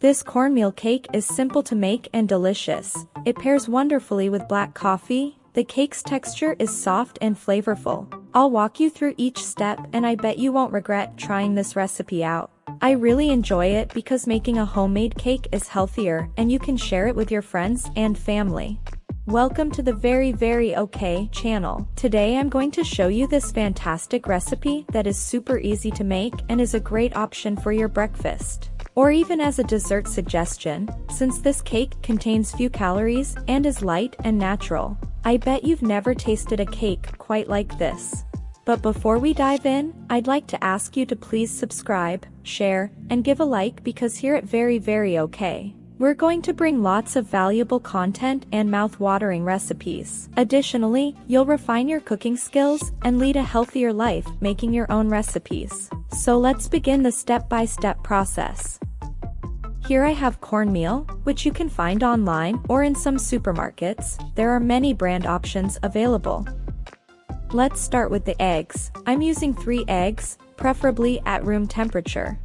This cornmeal cake is simple to make and delicious. It pairs wonderfully with black coffee. The cake's texture is soft and flavorful. I'll walk you through each step and I bet you won't regret trying this recipe out. I really enjoy it because making a homemade cake is healthier and you can share it with your friends and family. Welcome to the Very Okay channel. Today I'm going to show you this fantastic recipe that is super easy to make and is a great option for your breakfast. Or even as a dessert suggestion, since this cake contains few calories and is light and natural. I bet you've never tasted a cake quite like this. But before we dive in, I'd like to ask you to please subscribe, share, and give a like because here at Very Okay, we're going to bring lots of valuable content and mouth-watering recipes. Additionally, you'll refine your cooking skills and lead a healthier life making your own recipes. So let's begin the step-by-step process. Here I have cornmeal, which you can find online or in some supermarkets. There are many brand options available. Let's start with the eggs. I'm using 3 eggs, preferably at room temperature.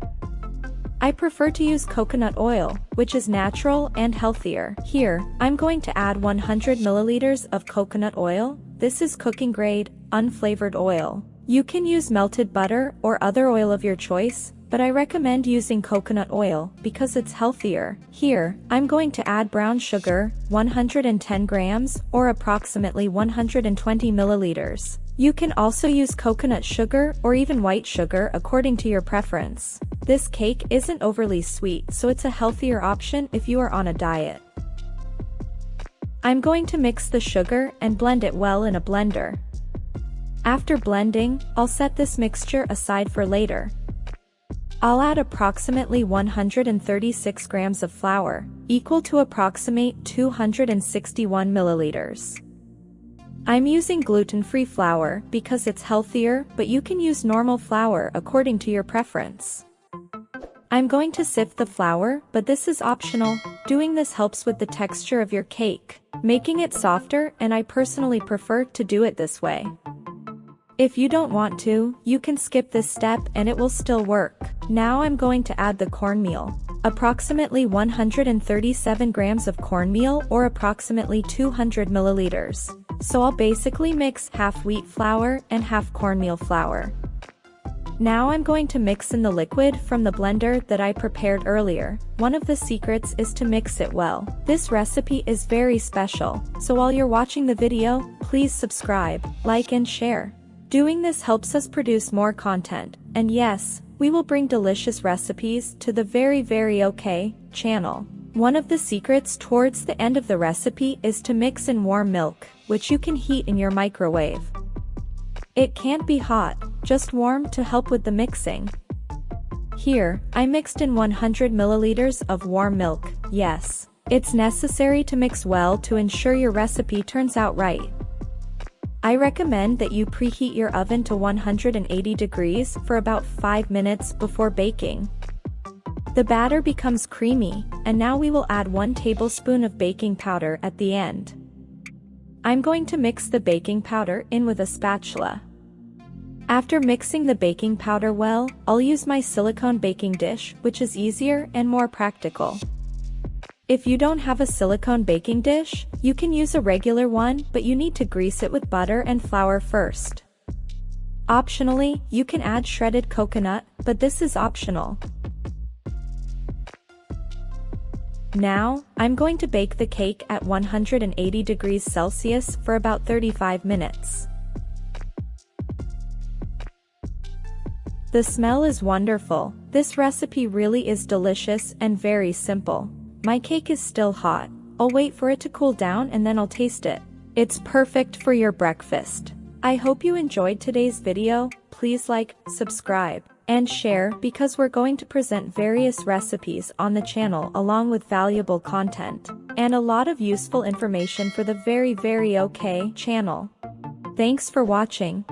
I prefer to use coconut oil, which is natural and healthier. Here, I'm going to add 100 milliliters of coconut oil. This is cooking grade, unflavored oil. You can use melted butter or other oil of your choice, but I recommend using coconut oil because it's healthier. Here, I'm going to add brown sugar, 110 grams, or approximately 120 milliliters. You can also use coconut sugar or even white sugar according to your preference. This cake isn't overly sweet, so it's a healthier option if you are on a diet. I'm going to mix the sugar and blend it well in a blender. After blending, I'll set this mixture aside for later. I'll add approximately 136 grams of flour, equal to approximate 261 milliliters. I'm using gluten-free flour because it's healthier, but you can use normal flour according to your preference. I'm going to sift the flour, but this is optional. Doing this helps with the texture of your cake, making it softer, and I personally prefer to do it this way. If you don't want to, you can skip this step and it will still work. Now I'm going to add the cornmeal. Approximately 137 grams of cornmeal or approximately 200 milliliters. So I'll basically mix half wheat flour and half cornmeal flour. Now I'm going to mix in the liquid from the blender that I prepared earlier. One of the secrets is to mix it well. This recipe is very special, so while you're watching the video, please subscribe, like and share. Doing this helps us produce more content, and yes, we will bring delicious recipes to the Very Okay channel. One of the secrets towards the end of the recipe is to mix in warm milk, which you can heat in your microwave. It can't be hot, just warm to help with the mixing. Here, I mixed in 100 milliliters of warm milk. Yes, it's necessary to mix well to ensure your recipe turns out right. I recommend that you preheat your oven to 180 degrees for about 5 minutes before baking. The batter becomes creamy, and now we will add 1 tablespoon of baking powder at the end. I'm going to mix the baking powder in with a spatula. After mixing the baking powder well, I'll use my silicone baking dish, which is easier and more practical. If you don't have a silicone baking dish, you can use a regular one, but you need to grease it with butter and flour first. Optionally, you can add shredded coconut, but this is optional. Now, I'm going to bake the cake at 180 degrees Celsius for about 35 minutes. The smell is wonderful. This recipe really is delicious and very simple. My cake is still hot. I'll wait for it to cool down and then I'll taste it. It's perfect for your breakfast. I hope you enjoyed today's video. Please like, subscribe, and share because we're going to present various recipes on the channel along with valuable content and a lot of useful information for the Very Okay channel. Thanks for watching.